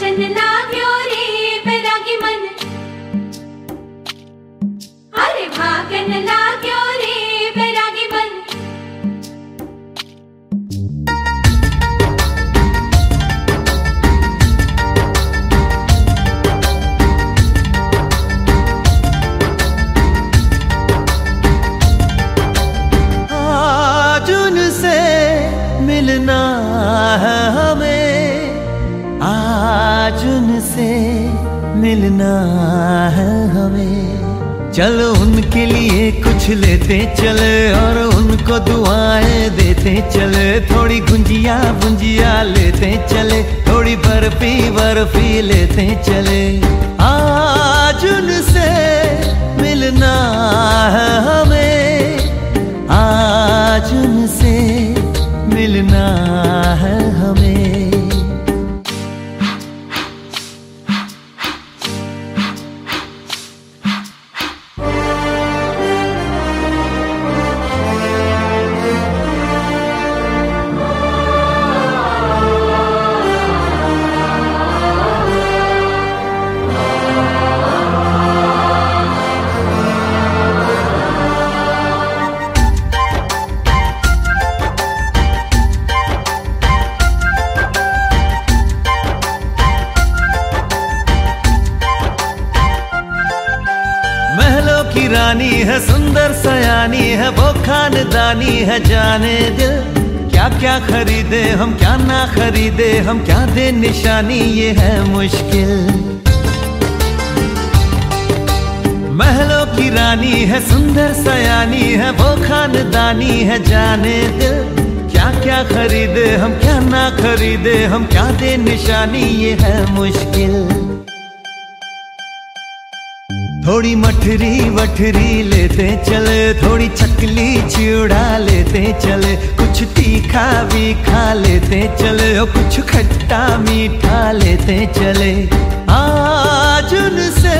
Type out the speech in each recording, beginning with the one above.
नाचन लाग्यो रे बैरागी मन, अरे भागन लाग्यो रे बैरागी मन। आज उनसे मिलना है हमें, आज उनसे मिलना है हमें। चलो उनके लिए कुछ लेते चले और उनको दुआएं देते चले। थोड़ी गुंजिया गुंजिया लेते चले, थोड़ी बर्फी बर्फी लेते चले। आज उनसे मिलना है हमें, आज उनसे मिलना है हमें। की रानी है, सुंदर सयानी है, वो खानदानी है जाने दिल। क्या क्या खरीदे हम, क्या ना खरीदे हम, क्या दे निशानी, ये है मुश्किल। महलों की रानी है, सुंदर सयानी है, वो खानदानी है जाने दिल। क्या क्या खरीदे हम, क्या ना खरीदे हम, क्या दे निशानी, ये है मुश्किल। थोड़ी मठरी वठरी लेते चले, थोड़ी चकली चिड़ा लेते चले। कुछ तीखा भी खा लेते चले और कुछ खट्टा मीठा लेते चले। आज उनसे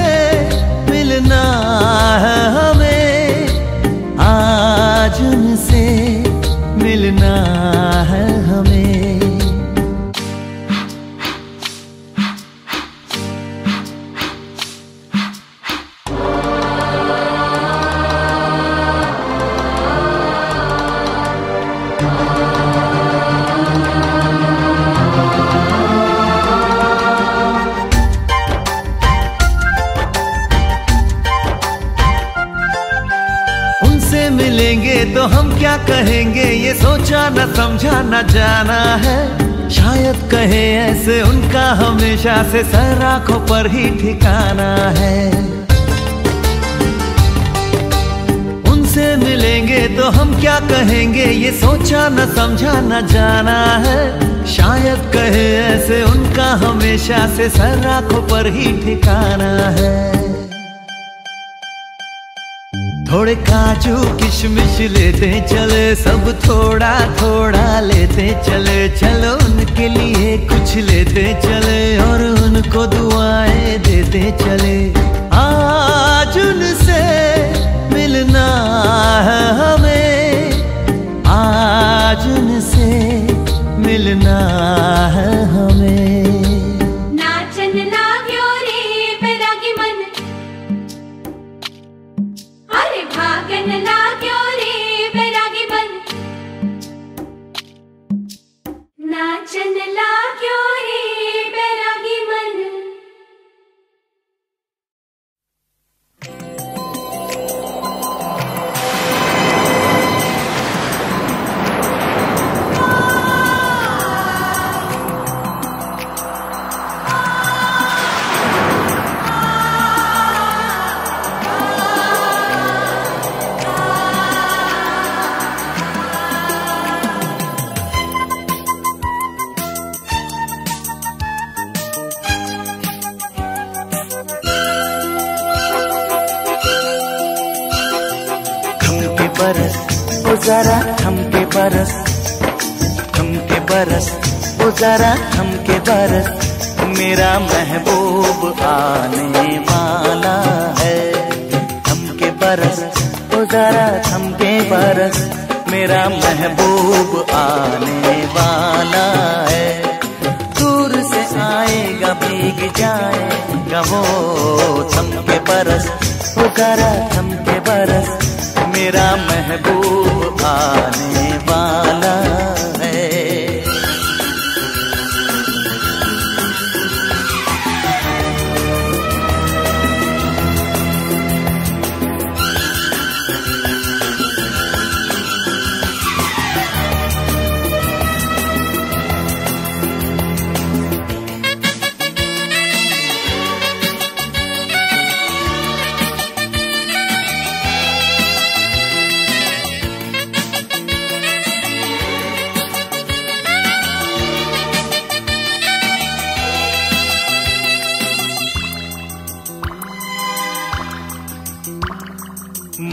मिलना है हमें, आज उनसे मिलना है हमें। मिलेंगे तो हम क्या कहेंगे, ये सोचा न समझा न जाना है। शायद कहे ऐसे उनका हमेशा से सर आंखों पर ही ठिकाना है। उनसे मिलेंगे तो हम क्या कहेंगे, ये सोचा न समझा न जाना है। शायद कहे ऐसे उनका हमेशा से सर आंखों पर ही ठिकाना है। थोड़े काजू किशमिश लेते चले, सब थोड़ा थोड़ा लेते चले। चलो उनके लिए कुछ लेते चले और उनको दुआएं देते चले। आज उनसे मिलना है हमें, आज उनसे मिलना है हमें। नाचन लाग्यो रे बैरागी मन, अरे भागन लाग्यो रे बैरागी मन। नाचन लाग्यो रे बैरागी मन। बरस ओ जरा थमके बरस, थमके बरस ओ जरा थमके बरस। मेरा महबूब आने वाला है। थमके बरस ओ जरा थमके बरस, मेरा महबूब आने वाला है। दूर से आएगा आएगा भीग जाएगा वो थम के बरस, वो जरा थम के बरस, मेरा महबूब आने वाला है।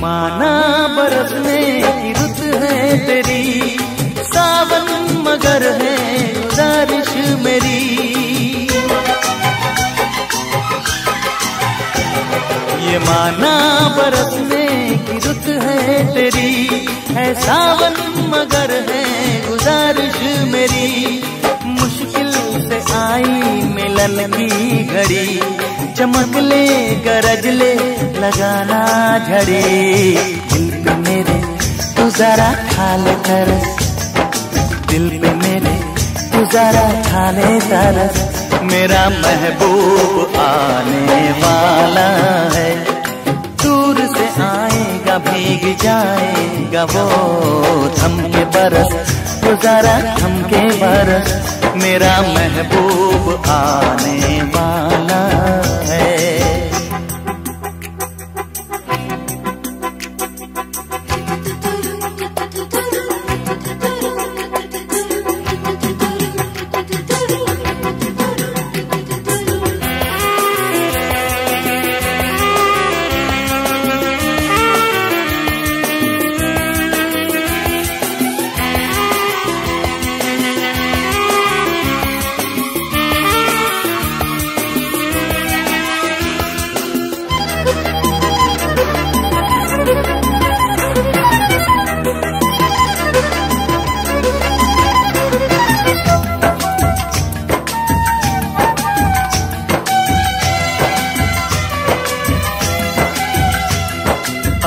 माना बरसने की रुत है तेरी, सावन मगर है गुजारिश मेरी। ये माना बरसने की रुत है तेरी, है सावन मगर है गुजारिश मेरी। मुश्किल से आई मिलन की घड़ी, चमक ले गरज ले लगाना झड़ी। दिल पे मेरे तू जरा खा ले तरस, दिल पे मेरे तू जरा खा ले तरस, मेरा महबूब आने वाला है। दूर से आएगा भीग जाएगा वो थम के बरस, तू जरा थम के बरस, मेरा महबूब आने वाला है।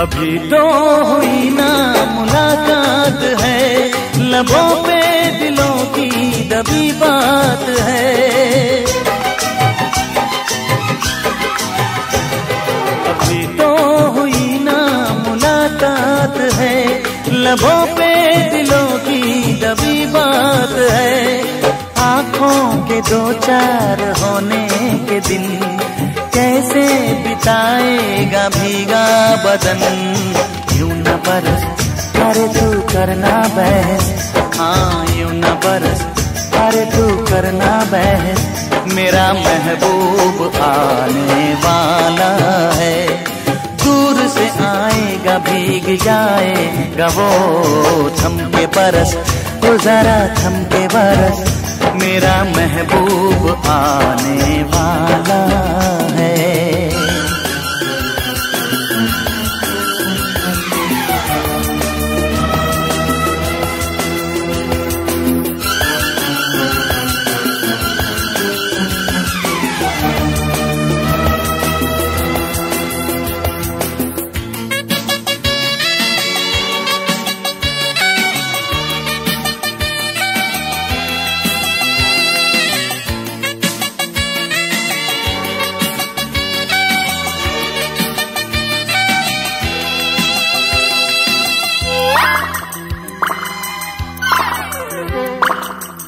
अभी तो हुई ना मुलाकात है, लबों पे दिलों की दबी बात है। अभी तो हुई ना मुलाकात है, लबों पे दिलों की दबी बात है। आँखों के दो चार होने के दिन कैसे बिताएगा भीगा बदन। यूं न बरस अरे तू करना बहस, हाँ यूं न बरस अरे तू करना बहस, मेरा महबूब आने वाला है। दूर से आएगा भीग जाएगा वो थम के बरस, तो जरा थम के बरस, मेरा महबूब आने वाला है।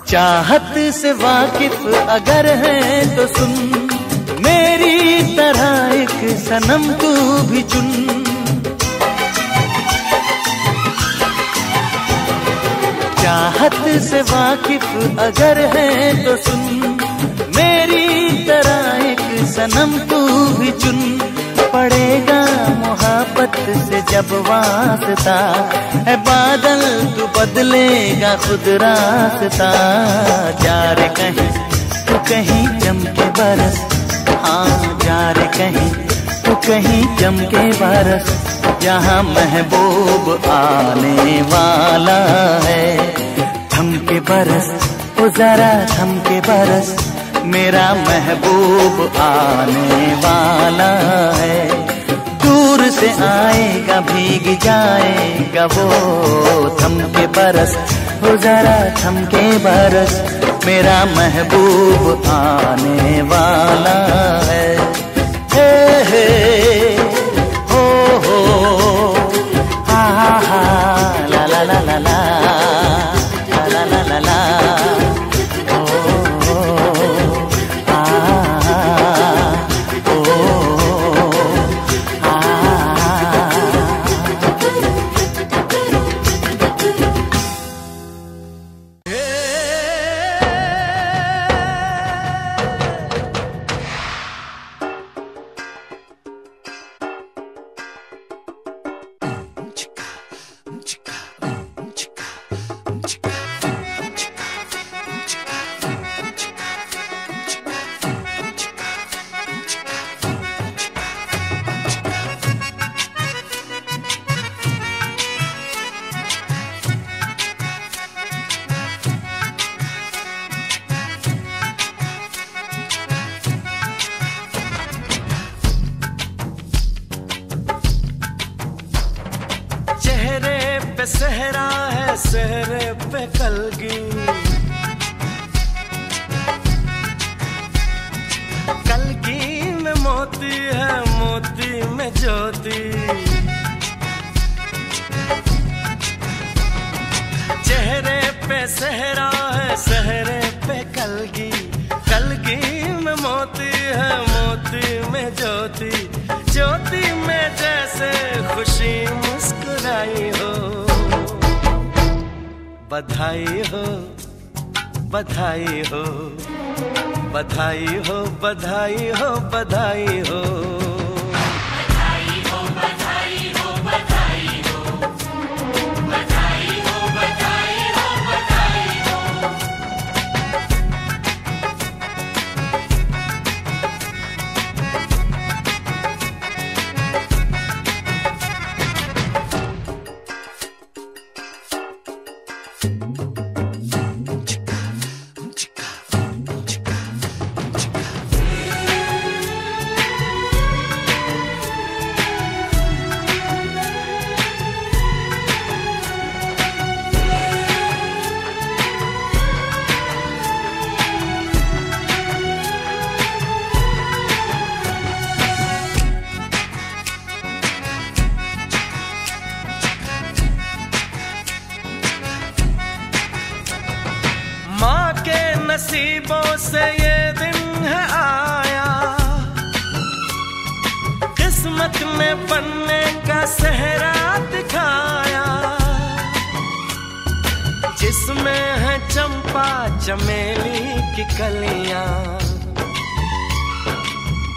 चाहत से वाकिफ अगर है तो सुन, मेरी तरह एक सनम तू भी चुन। चाहत से वाकिफ अगर है तो सुन, मेरी तरह एक सनम तू भी चुन। पड़ेगा मोहब्बत से जब वास्ता, है बादल तू बदलेगा खुद रास्ता। जा रे कहीं तू कहीं जम के बरस, हाँ जा रे कहीं तू कहीं जम के बरस, यहाँ महबूब आने वाला है। थम के बरस ओ जरा थम के बरस, मेरा महबूब आने वाला है। दूर से आएगा भीग जाएगा वो, थमके बरस हो जरा थमके बरस, मेरा महबूब आने वाला है। हे हे हो हा हा हा ला ला ला ला ला ला ला ला ला सहरा है सहरे पे कलगी, कलगी में मोती है मोती में ज्योति। चेहरे पे सहरा है सहरे पे कलगी, कलगी में मोती है मोती में ज्योति। ज्योति में जैसे खुशी मुस्कुराई हो, बधाई हो बधाई हो बधाई हो बधाई हो बधाई हो बधाई हो बधाई हो बधाई हो बधाई हो बधाई हो बधाई हो। नसीबों से ये दिन है आया, किस्मत ने बनने का सेहरा दिखाया, जिसमें है चंपा चमेली की कलियां।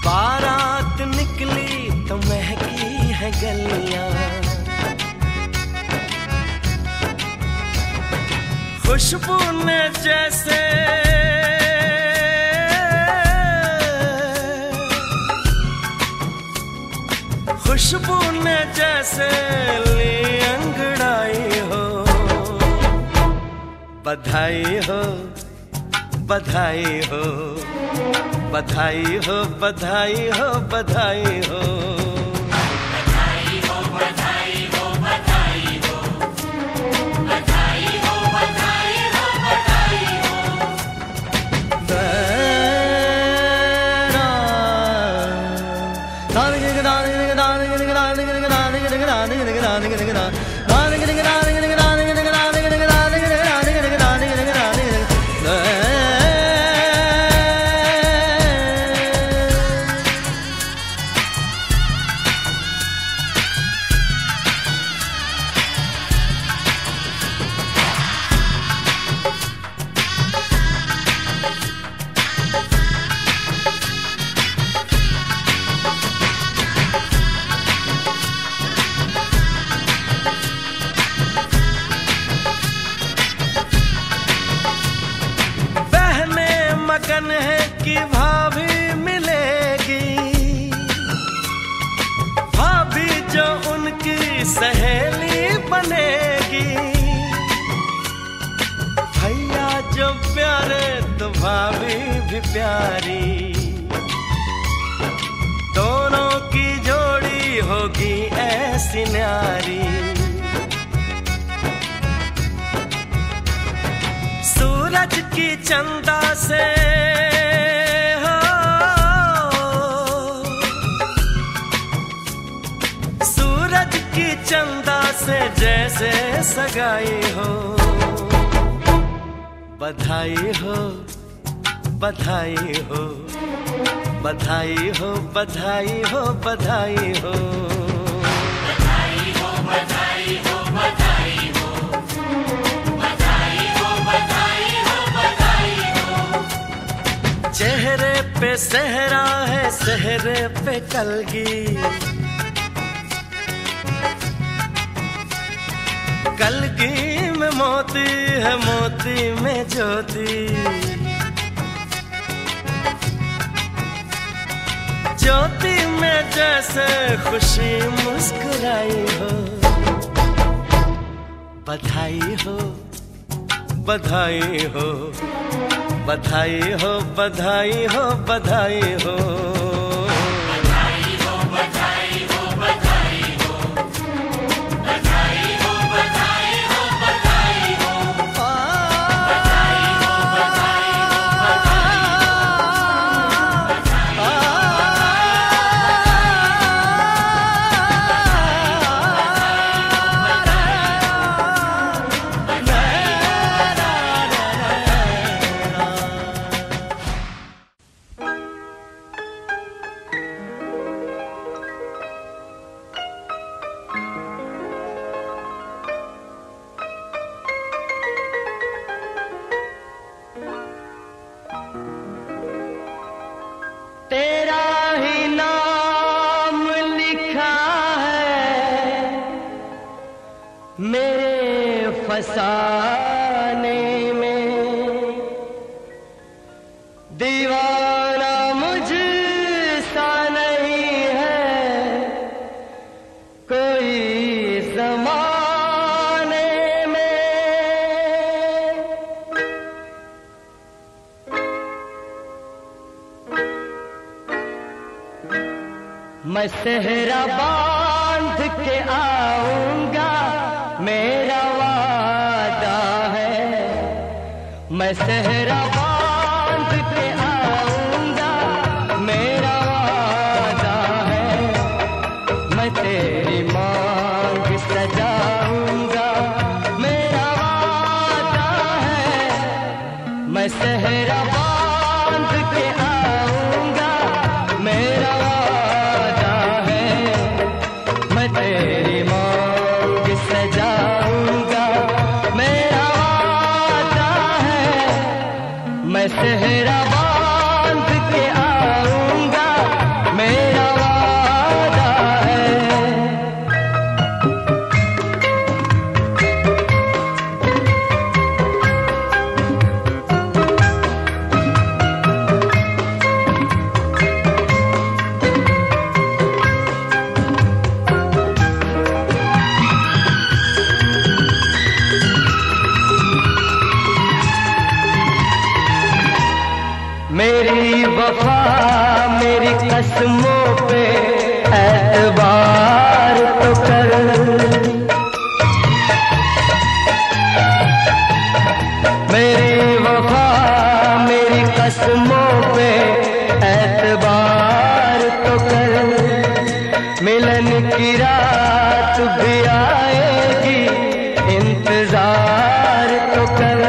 बारात निकली तो महकी है गलियां, खुशबू ने जैसे खुशबू ने जैसे ली अंगड़ाई हो, बधाई हो बधाई हो बधाई हो बधाई हो बधाई हो लगन है कि भाभी मिलेगी, भाभी जो उनकी सहेली बनेगी, भैया जो प्यारे तो भाभी भी प्यारी, दोनों की जोड़ी होगी ऐसी न्यारी। सूरज की चंदा से हो, सूरज की चंदा से जैसे सगाई हो। बधाई हो, बधाई हो, बधाई हो, बधाई हो, बधाई हो, बधाई हो, बधाई हो, बधाई हो, बधाई हो, बधाई हो, बधाई हो। चेहरे पे सेहरा है, सेहरे पे कलगी, कलगी में मोती है, मोती में ज्योति। ज्योति में जैसे खुशी मुस्कुराई हो। बधाई हो, बधाई हो, बधाई हो, बधाई हो, बधाई हो, बधाई हो, बधाई हो, बधाई हो, बधाई हो, बधाई हो, बधाई हो, बधाई हो, बधाई तेरा ही नाम लिखा है मेरे फसाने में, दीवाना मुझसा नहीं है कोई ज़माने में। मैं सेहरा बांध के आऊंगा, मेरा वादा है। मैं सेहरा बांध के आऊंगा, मेरा वादा है। मैं तेरी मांग सजाऊंगा, मेरा वादा है। मैं सेहरा बांध के आऊंगा, मेरा वादा है। मैं तेरी मांग सजाऊंगा, मेरा वादा है। मैं सेहरा बांध के आऊंगा, मेरा वादा है। मेरी वफा मेरी कसमों पे एतबार तो कर। मेरी वफा मेरी कसमों पे एतबार तो कर। मिलन की रात भी आएगी, इंतजार तो कर।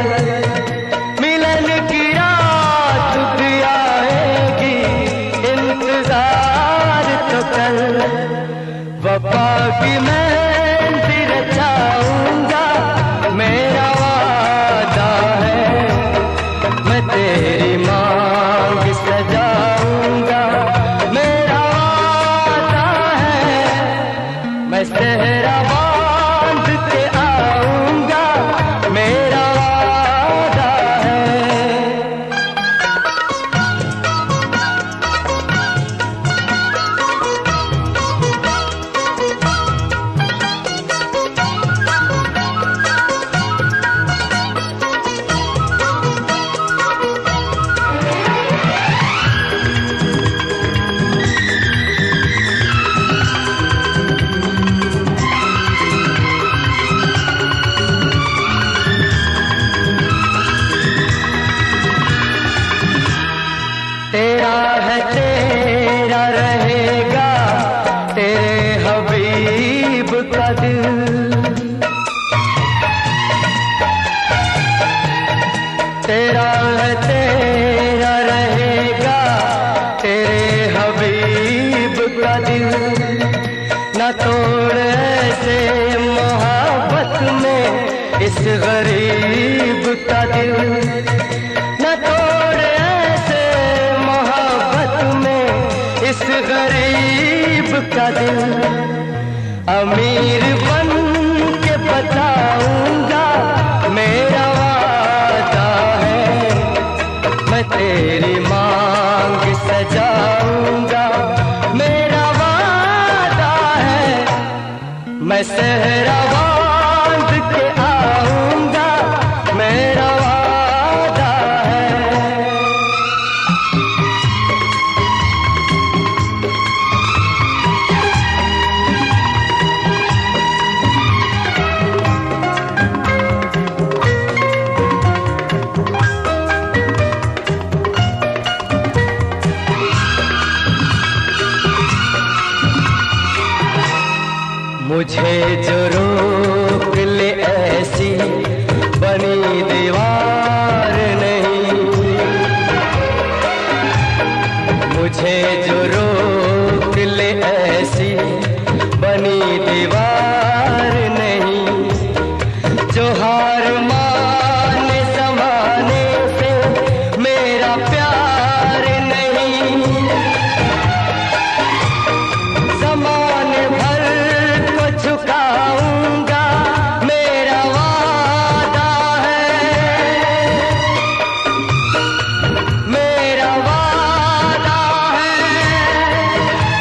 मिलन की रात भी आएगी, इंतजार तो कर। वफा की मेहंदी रचाऊंगा, मेरा वादा है। मैं तेरी मांग सजाऊंगा, मेरा वादा है। मैं सेहरा बांध के आऊंगा, मेरा वादा है। तेरा है तेरा रहेगा तेरे हबीब का दिल। तेरा है तेरा रहेगा तेरे हबीब का दिल। न तोड़ ऐसे मोहब्बत में इस गरीब का दिल। न तोड़ ऐसे मोहब्बत में इस गरीब का दिल। अमीर बन के बताऊंगा मेरा वादा है, मैं तेरी मांग सजाऊंगा मेरा वादा है। मैं सहरा बांध के आऊंगा मेरा वादा है। मुझे जो रोक ले ऐसी बनी दीवार नहीं। मुझे जो रोक ले ऐसी बनी दीवार नहीं। जो हार माने ज़माने से मेरा प्यार नहीं। ज़माने भर को झुकाऊंगा मेरा वादा है। मेरा वादा है।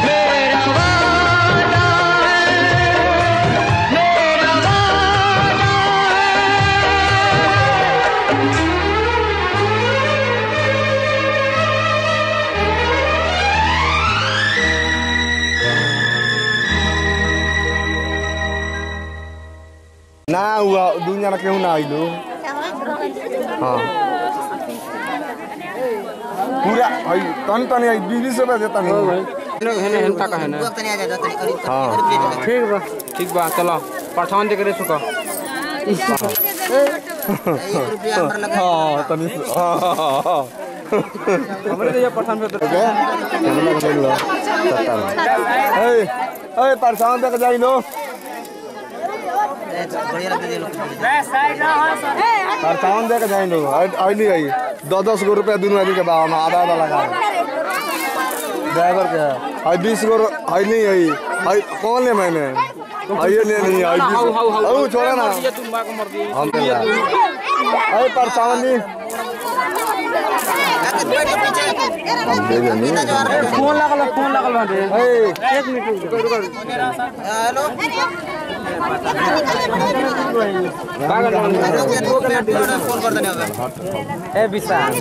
मेरा वादा है। मेरा वादा ना हुआ दुनिया ना क्यों ना आइलो। हाँ पूरा आई तन तन आई 20 रुपया देता नहीं। हाँ ठीक बा चलो परछावन देख रहे सुखा। हाँ तनी हाँ हमरे तो ये परछावन पे तो ए परछावन देख जाई लो। परछावन देख जाई लो। आई नहीं आई 10 गो रुपया दोनों आदमी के बाबा में आधा आधा लगा ड्राइवर के। आई 20 गो आई नहीं आई कौन ले मैंने आइए नहीं आई छोड़ा ना हम आई परछावन नहीं फोन लागल बाटे। एक मिनट हेलो ए विशाल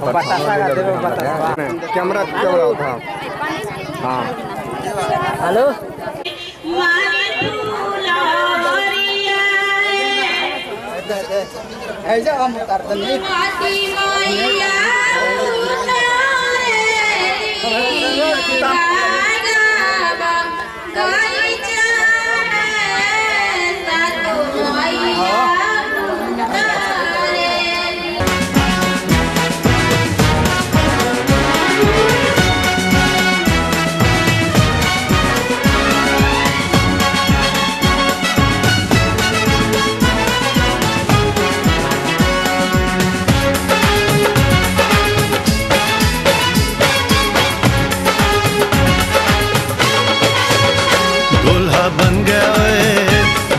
बतासा का देबो बतासा कैमरा था। हाँ हेलो ऐसा हम करते नहीं।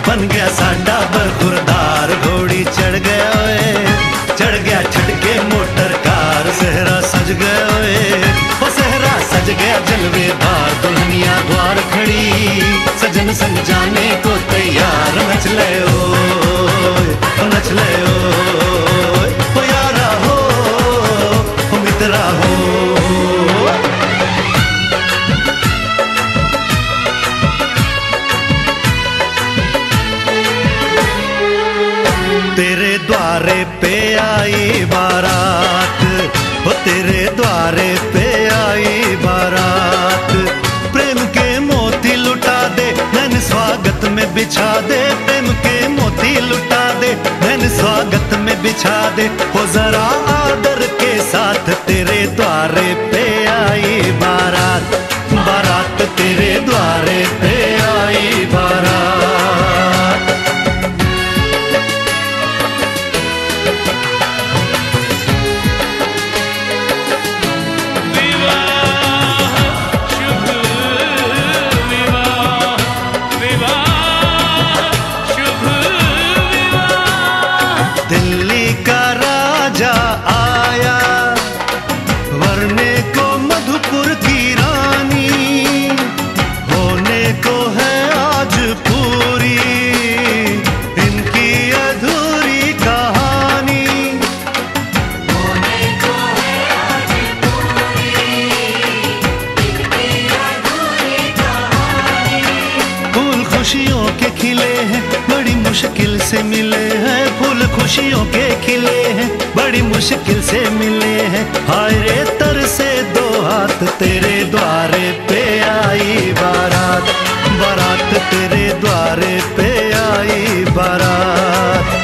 बन गया साडा बरखुरदार घोड़ी चढ़ गया ओए। चढ़ गया छटके मोटर कार सहरा सज गया ओए। वो सहरा सज गया जलवे बार दुल्हनिया द्वार खड़ी सजन संग जाने को तैयार। नच ले ओए नच ले ओए ओ यारा हो ओ मित्रा हो। तेरे द्वारे पे आई बारात, वो तेरे द्वारे द्वारे पे आई बारात। प्रेम के मोती लुटा दे नैन स्वागत में बिछा दे, प्रेम के मोती लुटा दे नैन स्वागत में बिछा दे। हो जरा आदर के साथ तेरे द्वारे पे आई बारात, बारात तेरे द्वारे पे आई बारात। दिल्ली का राजा आया वरने को मधुपुर की रानी, होने को है आज पूरी इनकी अधूरी कहानी। होने को है आज पूरी इनकी अधूरी कहानी। फूल खुशियों के खिले हैं बड़ी मुश्किल से मिले हैं, फूल खुशियों के खिले हैं बड़ी मुश्किल से मिले हैं। हाय रे तरसे दो हाथ तेरे द्वारे पे आई बारात, बारात तेरे द्वारे पे आई बारात।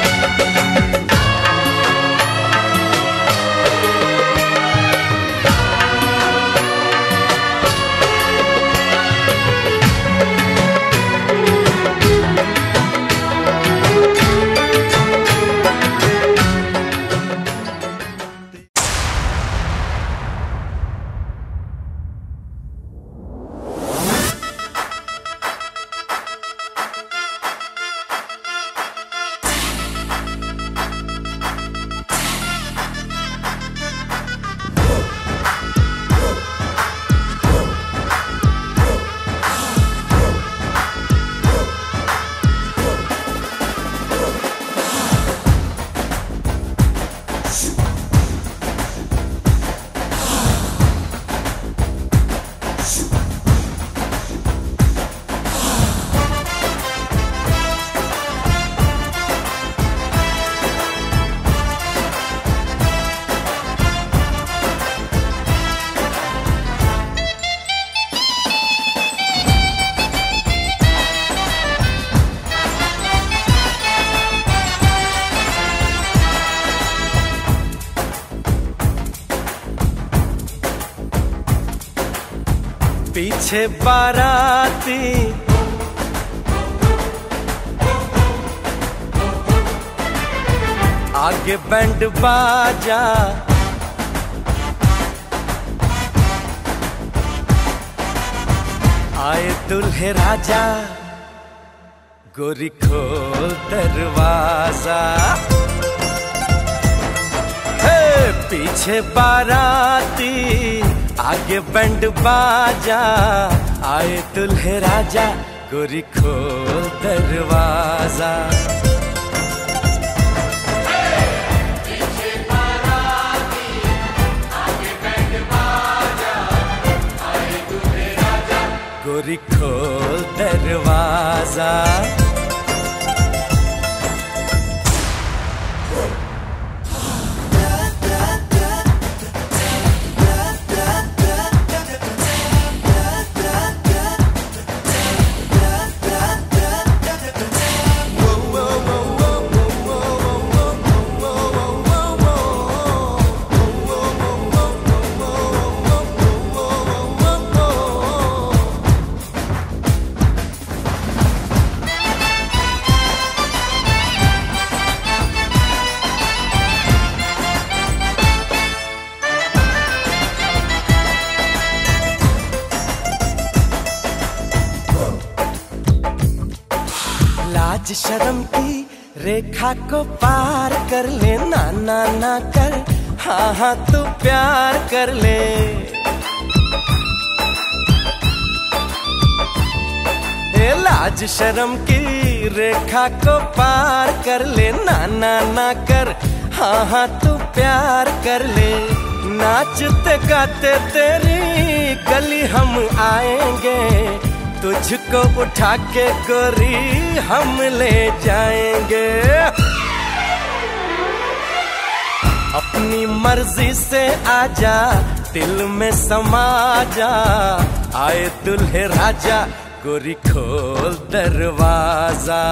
पीछे बाराती आगे बैंड बाजा, आए दुल्हे राजा गोरी खोल दरवाजा। हे पीछे बाराती आगे बैंड बाजा, आए दुल्हे राजा गोरी खोल दरवाजा। गोरी खोल दरवाजा। लाज शर्म की रेखा को पार कर ले, ना ना ना कर, हाँ हाँ तू प्यार कर ले। ए लाज शर्म की रेखा को पार कर ले, ना ना ना कर, हाँ हाँ तू प्यार कर ले। नाचते गाते तेरी गली हम आएंगे, तुझको उठा के गोरी हम ले जाएंगे। अपनी मर्जी से आजा, दिल में समा जा, आए दुल्हे राजा, गोरी खोल दरवाजा।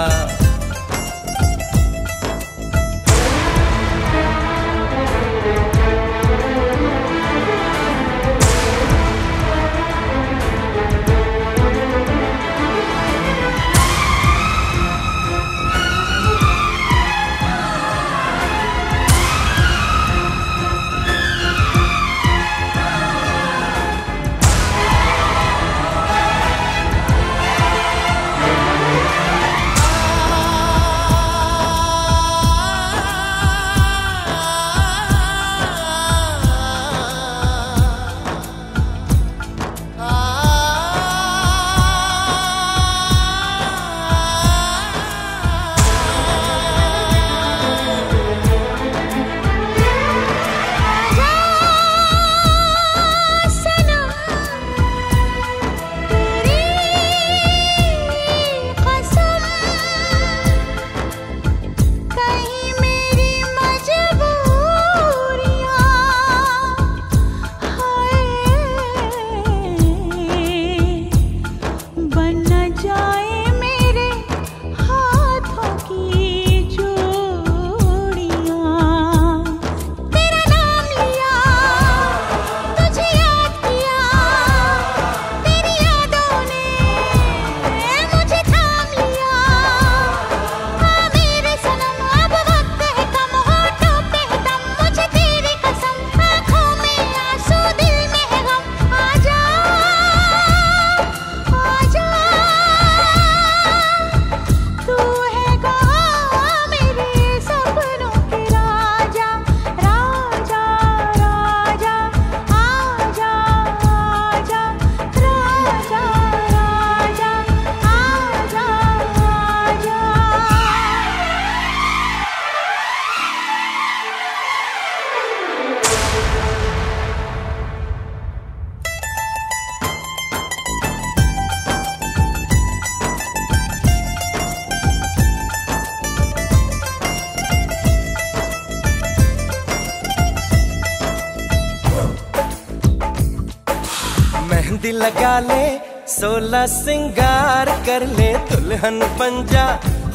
मेहंदी लगा ले, 16 सिंगार कर ले, दुल्हन बन जा,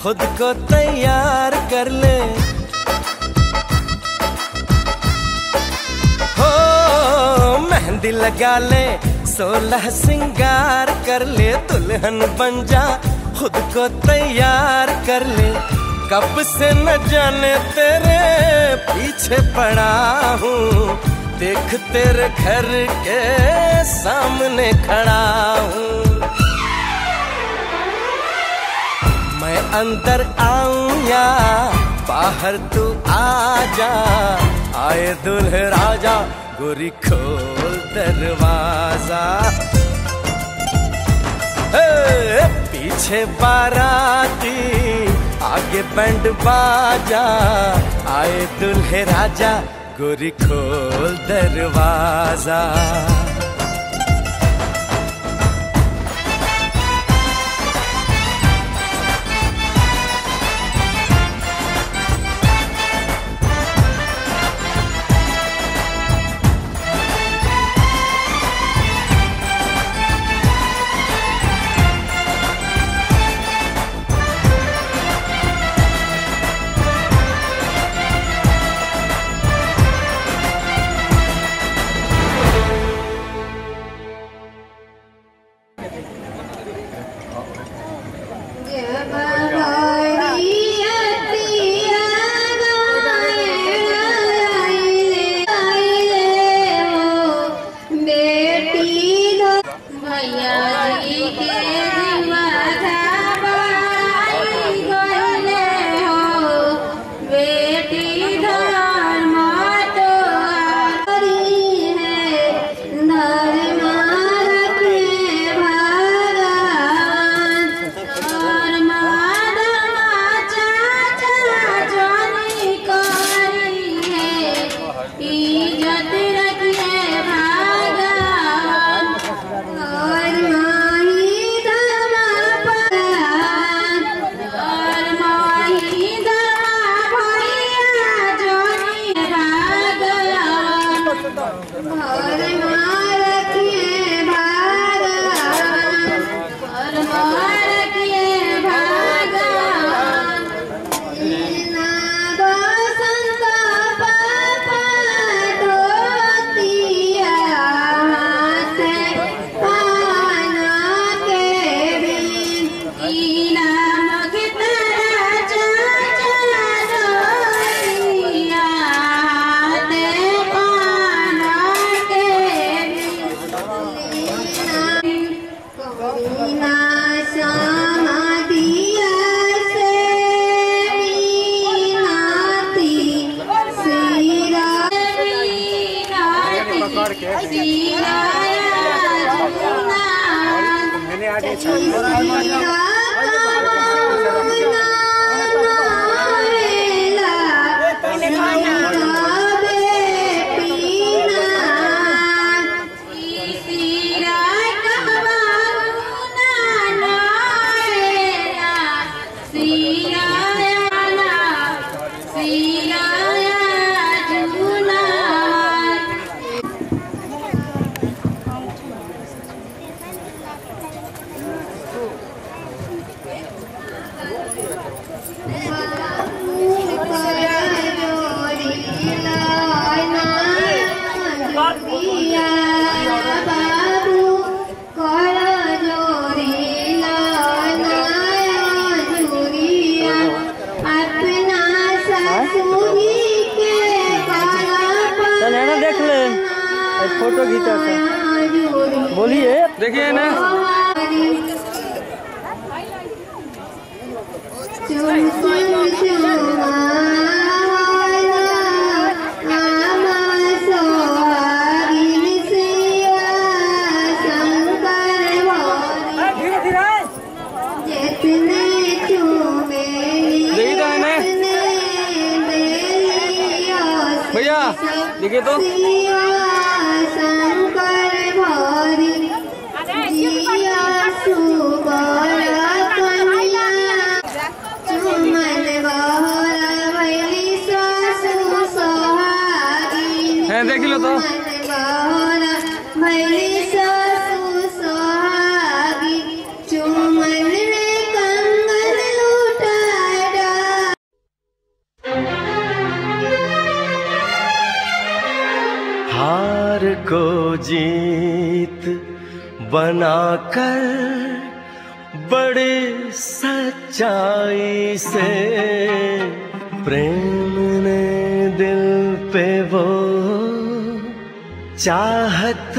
खुद को तैयार कर ले। हो मेहंदी लगा ले, 16 सिंगार कर ले, दुल्हन बन जा, खुद को तैयार कर ले। कब से न जाने तेरे पीछे पड़ा हूँ, देख तेरे घर के सामने खड़ा हूँ। मैं अंदर आऊं या बाहर तू आ जा, आए दुल्हे राजा, गोरी खोल दरवाजा। पीछे बाराती, आगे बैंड बाजा, आए दुल्हे राजा, गोरी खोल दरवाजा। फोटो खींचा था, बोलिए। देखिए ना भैया, देखिए तो देख लो तो हार को जीत बनाकर बड़े सच्चाई से प्रेम ने दिल पे वो चाहत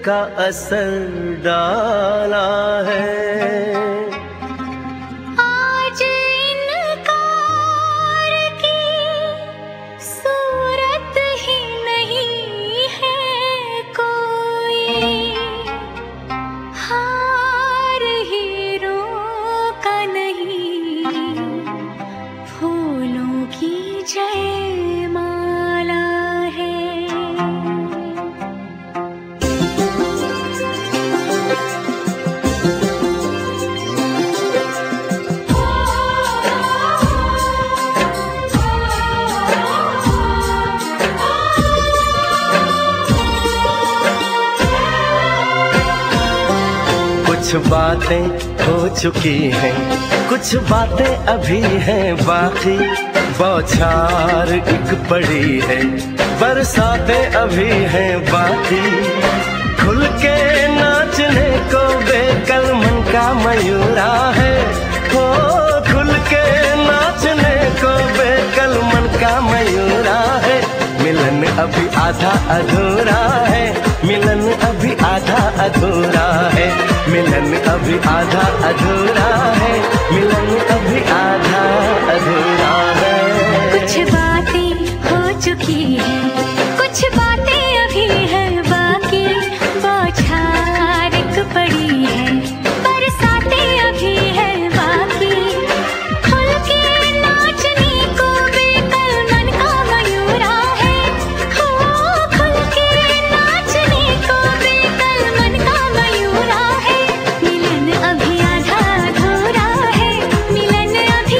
का असर डाला है। आज इनकार की सूरत ही नहीं है कोई, हार हीरों का नहीं, फूलों की जयमाला है। कुछ बातें हो चुकी हैं, कुछ बातें अभी हैं बाकी, बौछार एक पड़ी है, बरसातें अभी हैं बाकी। खुल के नाचने को बेकल मन का मयूरा है, हो खुल के नाचने को बेकल मन का मयूरा है। मिलन अभी आधा अधूरा है, मिलन अभी आधा अधूरा है, मिलन अभी आधा अधूरा है, मिलन अभी आधा अधूरा है। कुछ बातें हो चुकी हैं, कुछ बातें अभी हैं बाकी, बौछार एक पड़ी है, बरसातें अभी हैं बाकी। खुल के नाचने को बेकल मन का मयूरा है, हो खुल के नाचने को बेकल मन का मयूरा है। मिलन अभी आधा अधूरा है, मिलन अभी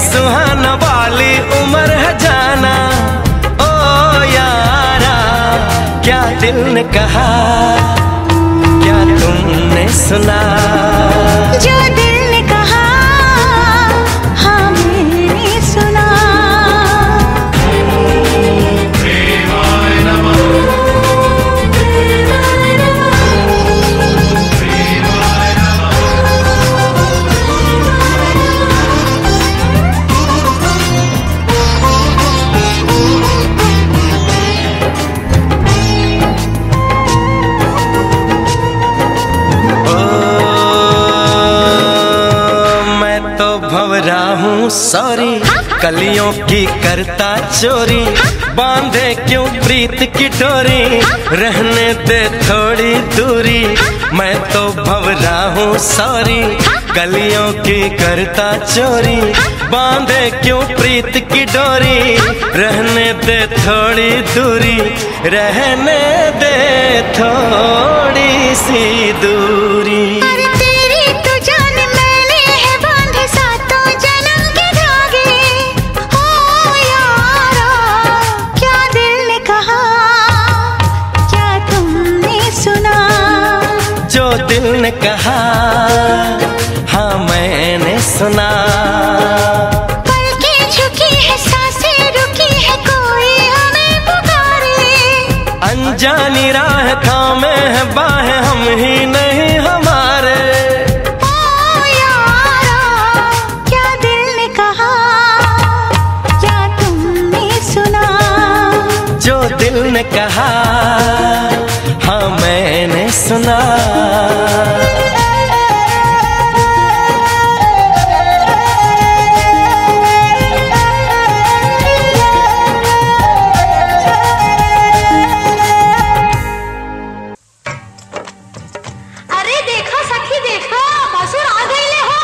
सुहाना वाली उम्र है जाना। ओ यारा क्या दिल ने कहा, क्या तुमने सुना? जो दिल ने कहा हाँ मैंने सुना। भंवरा हूँ सॉरी कलियों की करता चोरी, बांधे क्यों प्रीत की डोरी, रहने दे थोड़ी दूरी। मैं तो भंवरा हूँ सॉरी कलियों की करता चोरी, बांधे क्यों प्रीत की डोरी, रहने दे थोड़ी दूरी, रहने दे थोड़ी सी दूरी। दिल ने कहा हाँ मैंने सुना। पलकें झुकी है सांसें रुकी है कोई हमें पुकारे, अनजानी राह थामे है बाहें हम ही नहीं हमारे। ओ यारा क्या दिल ने कहा, क्या तुमने सुना? जो दिल ने कहा हाँ मैंने सुना। अरे देखो सखी देखो भसुर आ गईले हो।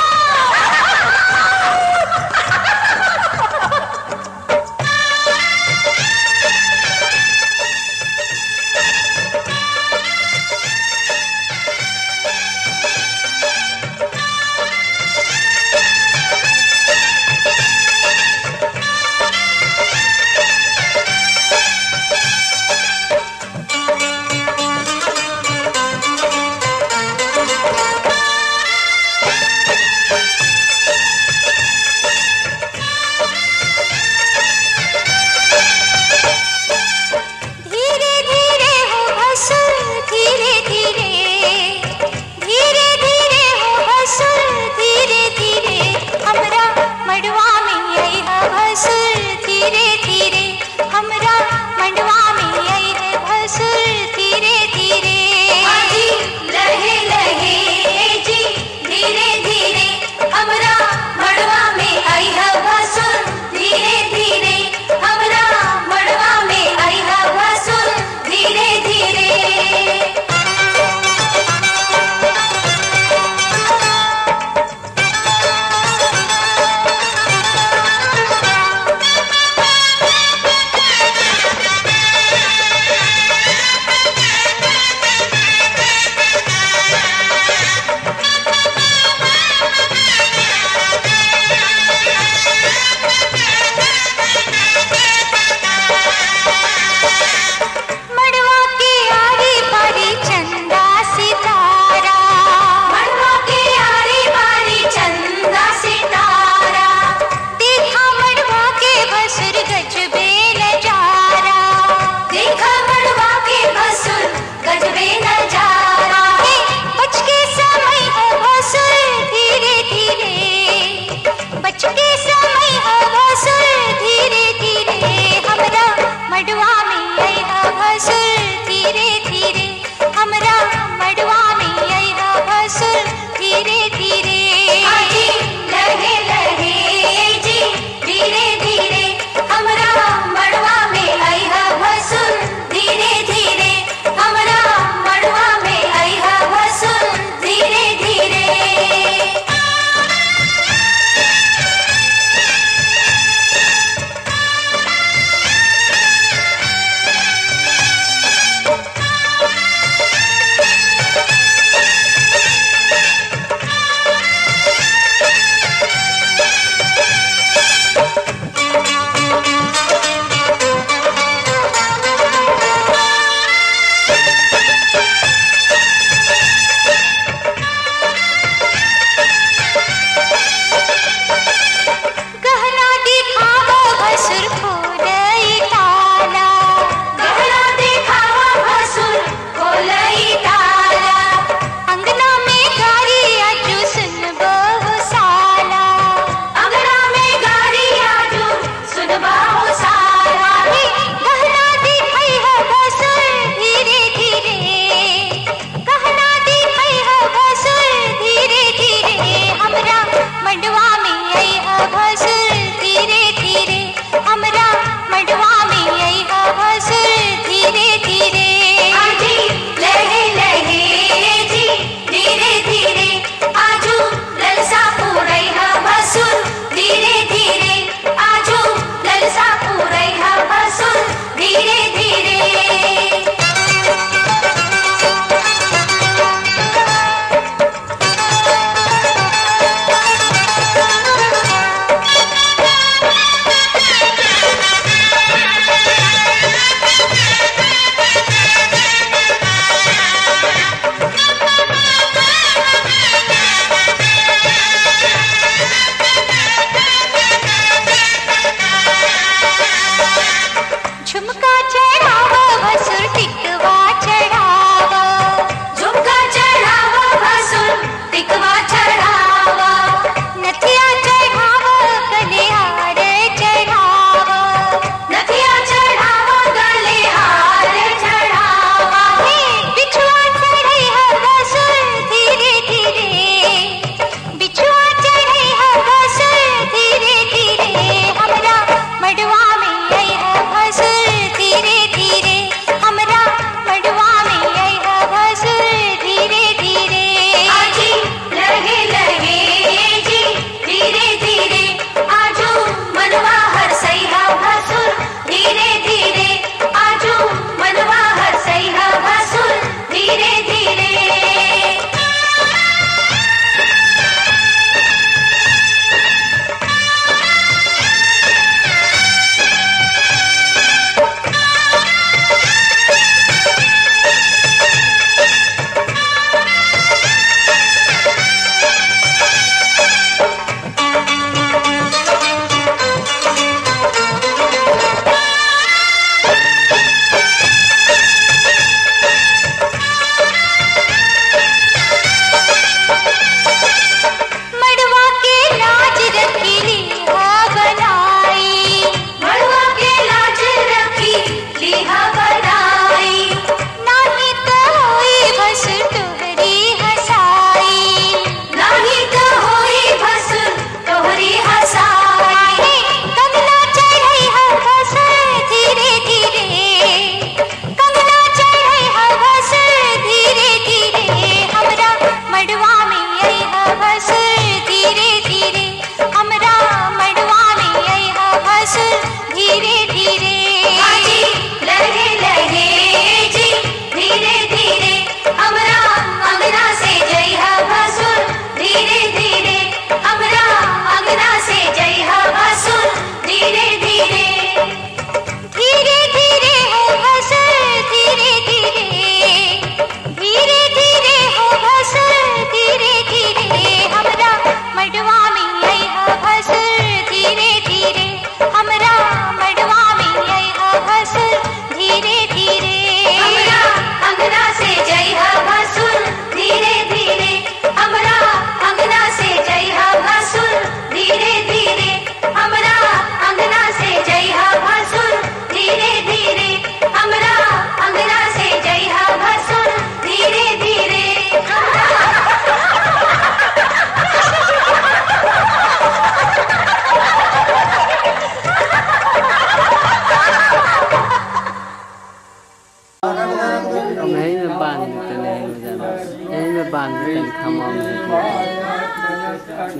मान दे खमा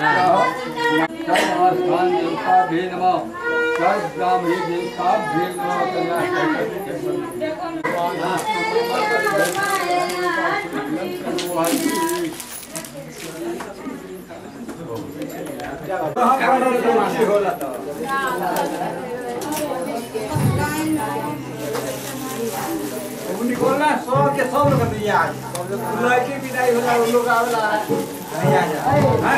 ना स्थान देवता भी नमः सर्व ब्राह्मणी देवता भी निकोलना 100 के 100 लोग मिल जाए लड़की विदाई होला उन लोग आवेला नहीं आ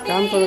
काम करो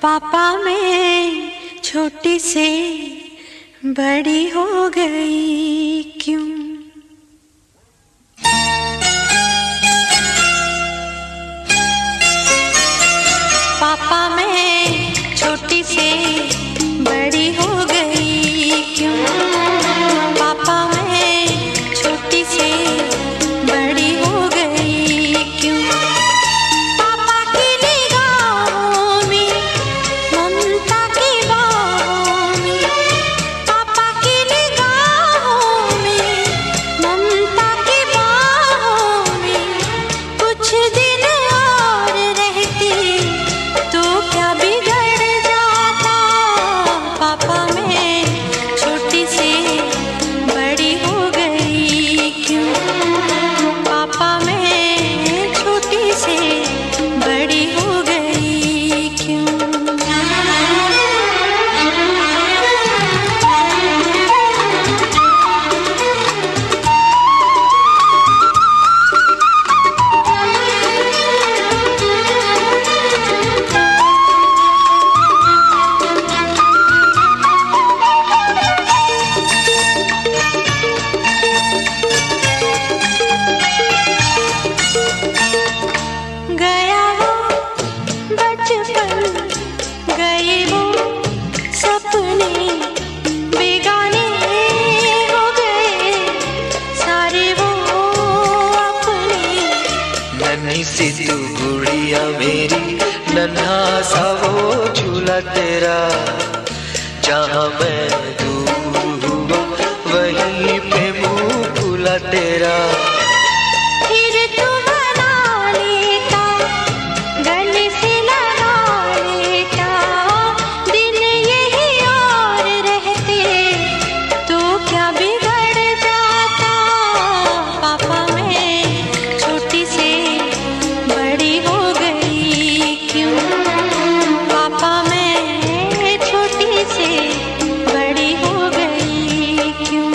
पापा मैं छोटी से बड़ी हो गई क्यों? पापा मैं छोटी से बड़ी हो गई क्यों? पापा मैं छोटी से बड़ी हो गई क्यों? पापा की निगाहों में ममता की बाहों में, पापा की निगाहों में ममता की बाहों में कुछ दिन और रहती तो क्या बिगड़ जाता? पापा मैं छोटी से बड़ी हो गई क्यों? पापा मैं छोटी से बड़ी हो गई क्यों? गया वो बचपन, गए वो सपने, बेगाने हो गए सारे वो अपने। नन्ही सी तू गुड़िया मेरी, नन्हा सा वो झूला तेरा, जहाँ मैं दूर हुआ वहीं पे मुँह खुला तेरा। फिर तू बना लेता, गले से लगा लेता, दिन यही और रहते तो क्या बिगड़ जाता? पापा मैं छोटी से बड़ी हो गई क्यों? पापा मैं छोटी से बड़ी हो गई क्यों?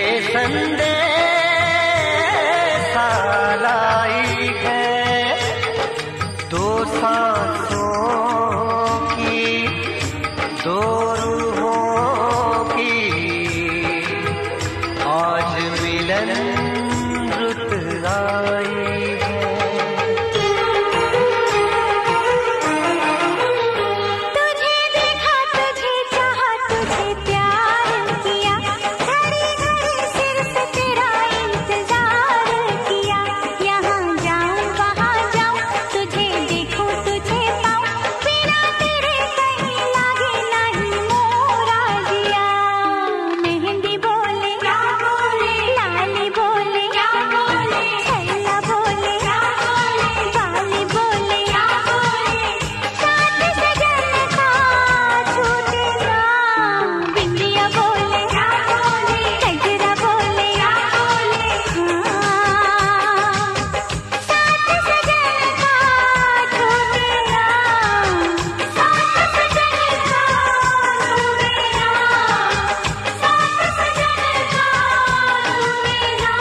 संदेशा लाई है, दो सांसों की दो रूहों की आज मिलन रुत आई है। तुझे देखा, तुझे चाहा, तुझे प्यार किया, घड़ी घड़ी सिर्फ तेरा इंतजार किया। यहाँ जाऊं वहाँ जाऊं, तुझे देखूं तुझे पाऊं, बिना तेरे कहीं लागे नहीं मोरा जिया। मेहंदी बोले क्या बोले, लाली बोले क्या बोले, छैला बोले क्या बोले, बाली बोले क्या बोले, साथ सजन का छूटे ना। बिंदिया बोले क्या बोले, गजरा बोले क्या बोले, हाँ साथ सजन का छूटे ना, साथ सजन का छूटे ना, साथ सजन का छूटे ना।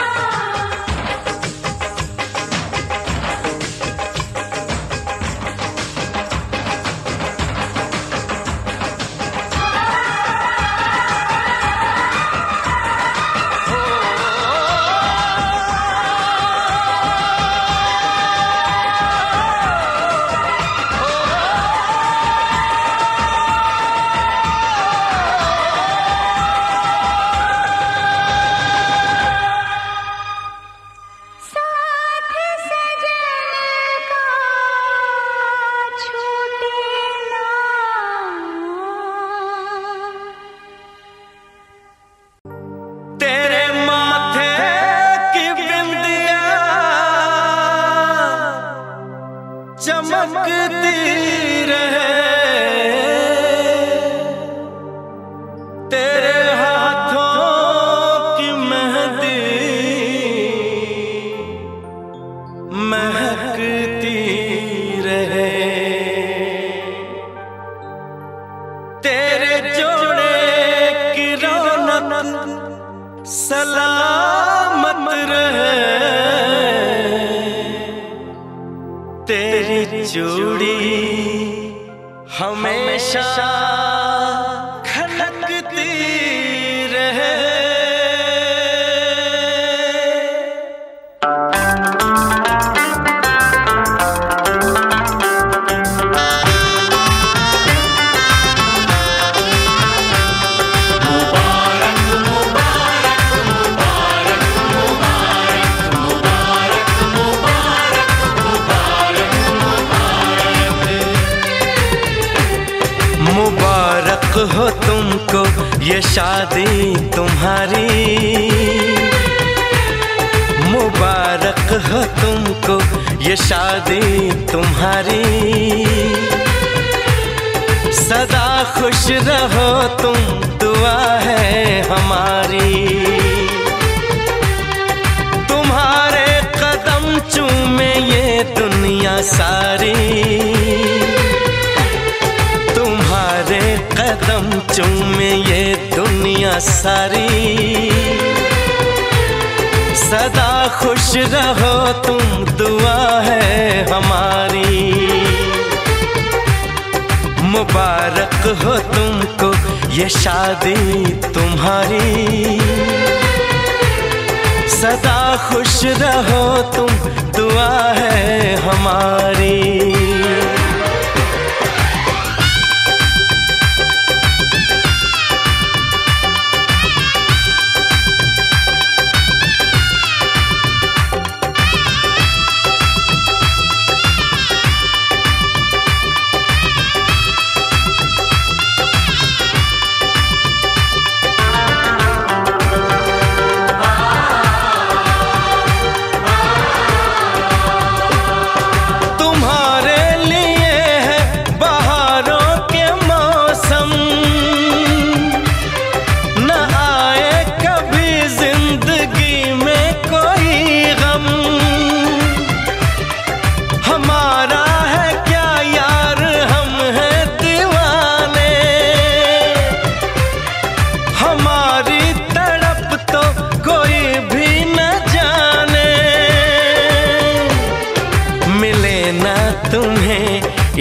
साथ सजन का छूटे ना। तेरे माथे की बिंदिया चमकती रहे, तेरे हाथों की मेहंदी महकती रहे, तेरे जोड़े की रौनक सलामत रहे, तेरी चूड़ी हमेशा खनकती रहे। मुबारक हो तुमको ये शादी तुम्हारी, मुबारक हो तुमको ये शादी तुम्हारी, सदा खुश रहो तुम दुआ है हमारी। तुम्हारे कदम चूमे ये दुनिया सारी, तुम्हारे कदम चूमे ये दुनिया सारी, सदा खुश रहो तुम दुआ है हमारी। मुबारक हो तुमको ये शादी तुम्हारी, सदा खुश रहो तुम दुआ है हमारी। तुम्हारे लिए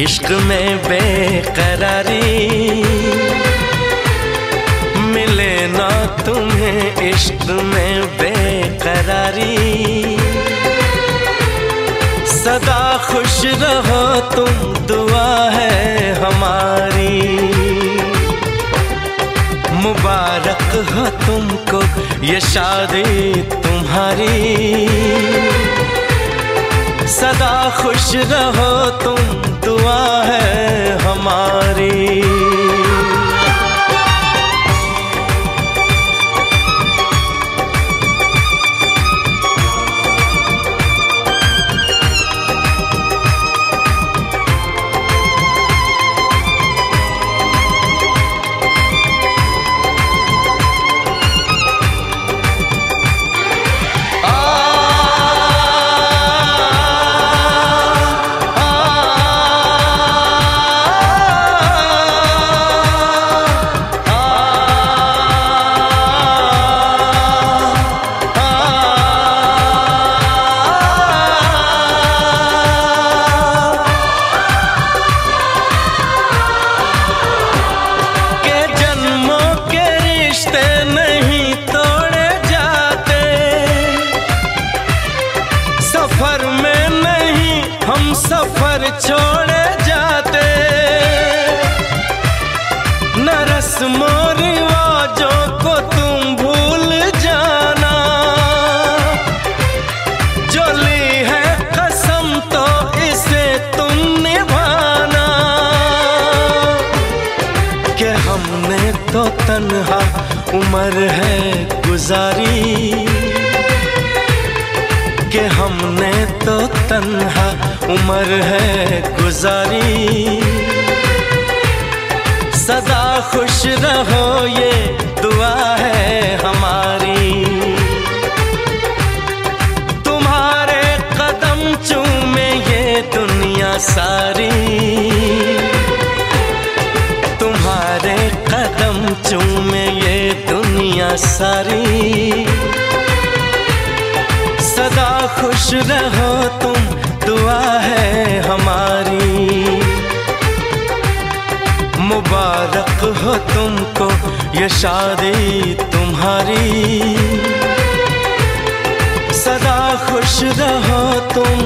इश्क में बेकरारी मिले ना तुम्हें, इश्क में बेकरारी। सदा खुश रहो तुम, दुआ है हमारी। मुबारक हो तुमको ये शादी तुम्हारी। सदा खुश रहो तुम, दुआ है हमारी। सफर छोड़े जाते, न रस्मों रिवाजों को तुम भूल जाना। जो ली है कसम तो इसे तुम निभाना। कि हमने तो तन्हा उम्र है गुजारी, कि हमने तो तन्हा उम्र है गुजारी। सदा खुश रहो ये दुआ है हमारी। तुम्हारे कदम चूमे ये दुनिया सारी। तुम्हारे कदम चूमे ये दुनिया सारी। सदा खुश रहो तुम, दुआ है हमारी। मुबारक हो तुमको ये शादी तुम्हारी। सदा खुश रहो तुम।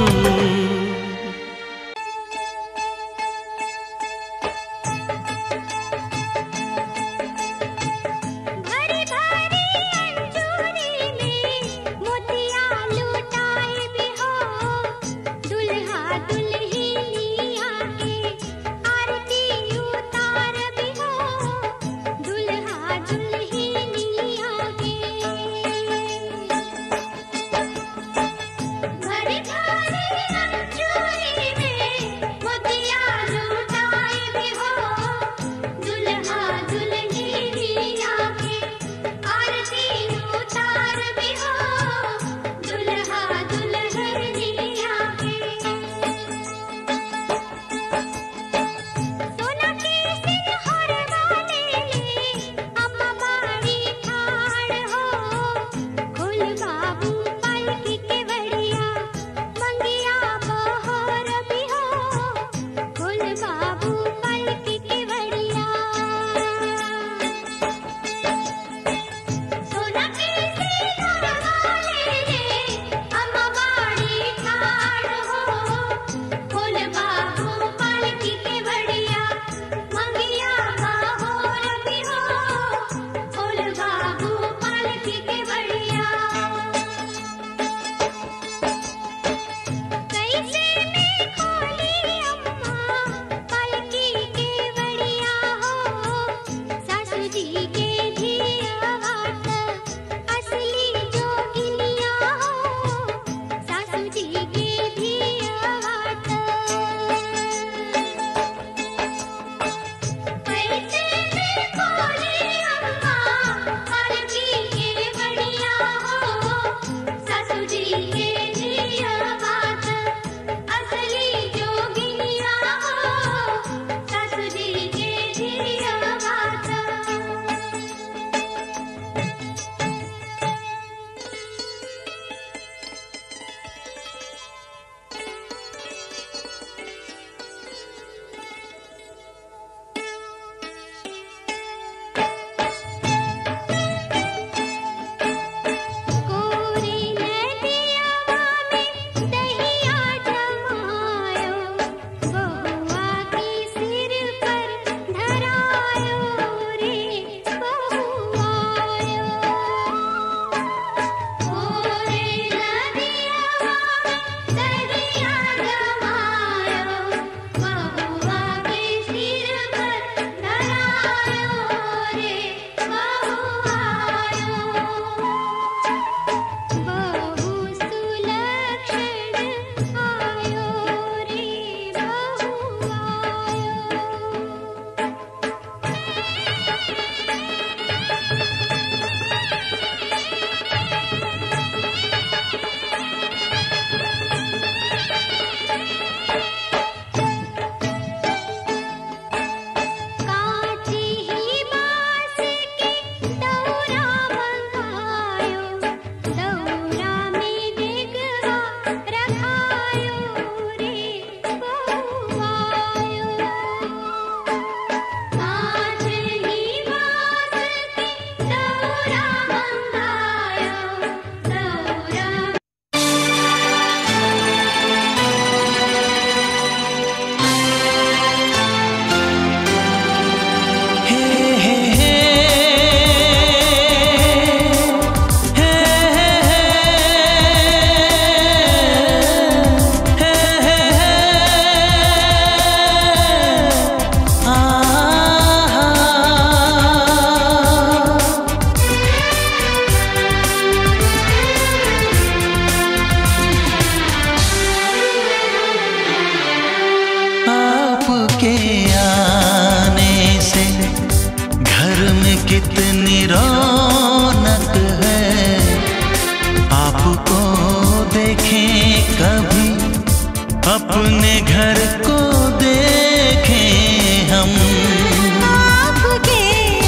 दुल्हा दुल्हनिया के अपने घर को देखें हम। आपके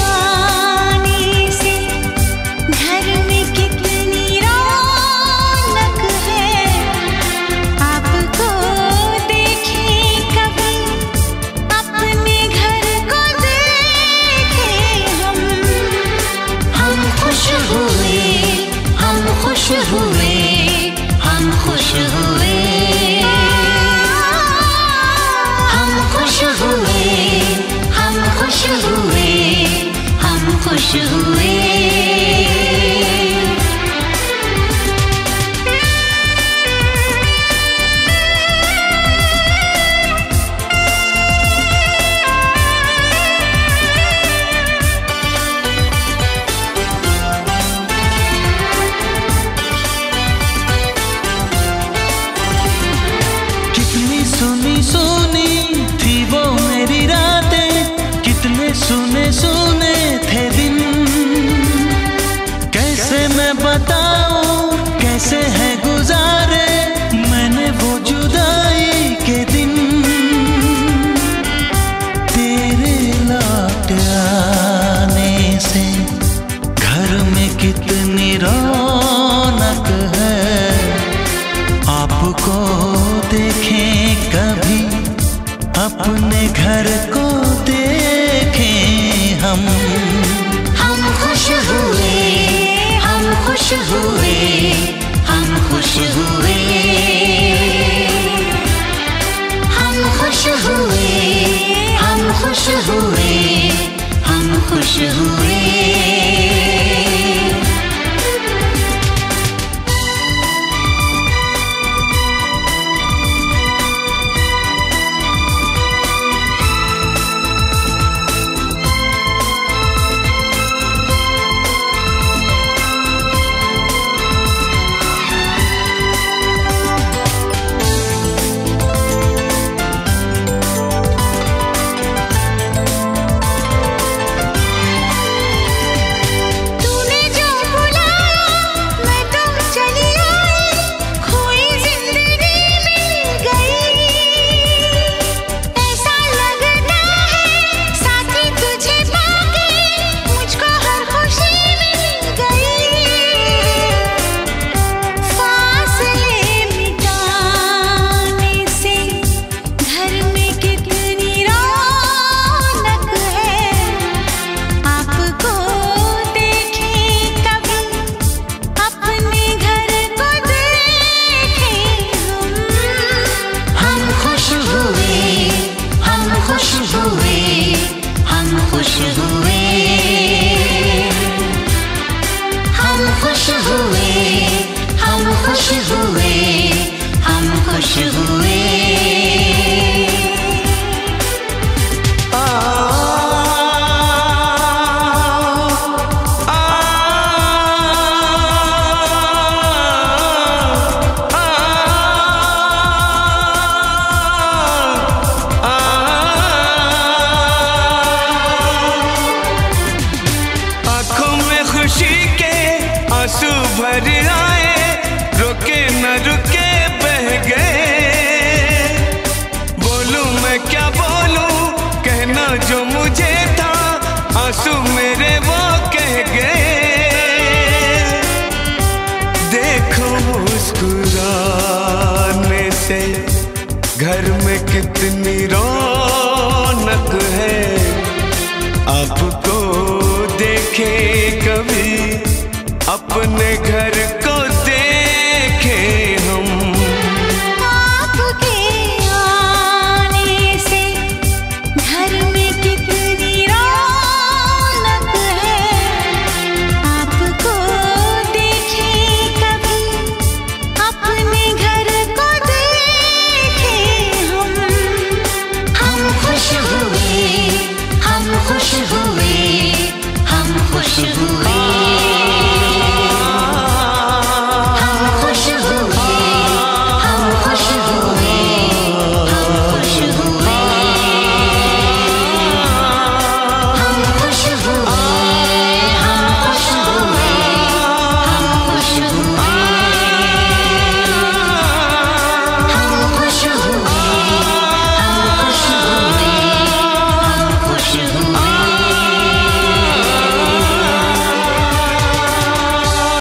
आने से घर में कितनी रौनक है, आपको देखें कभी अपने घर को देखें हम। हम खुश हुए, हम खुश हुए, हम खुश हुए, हम खुश हुए, हम खुश हुए, हम खुश हुए। कितनी सुनी सुनी थी वो मेरी रातें, कितने सुने सुने थे दिन। कैसे मैं बताऊं कैसे है गुजारे मैंने वो जुदाई के दिन। तेरे लौट आने से घर में कितनी रौनक है, आपको देखें कभी अपने घर को देखें हम। हम खुश हुए, हम खुश हुए, हम खुश हुए, हम खुश हुए, हम खुश हुए, हम खुश हुए। तूने जो बुलाया मैं तो चली आई, खोई जिंदगी मिल गई। ऐसा लगता है साथी तुझे पाके मुझको हर खुशी मिल गई। फासले मिटाने से घर में कितनी रौनक है, आपको देखें कभी अपने घर को देखें हम। हम खुश हुए, हम खुश हुए, हम खुश हुए, हम खुश हुए, हम खुश हुए, हम खुश हुए। आंखों में खुशी के आंसू भर आए, रुके न रुके बह गए। बोलूं मैं क्या बोलूं, कहना जो मुझे था आंसू मेरे वो कह गए। देखो मुस्कुराने से घर में कितनी रौनक है, आपको देखे कभी अपने घर को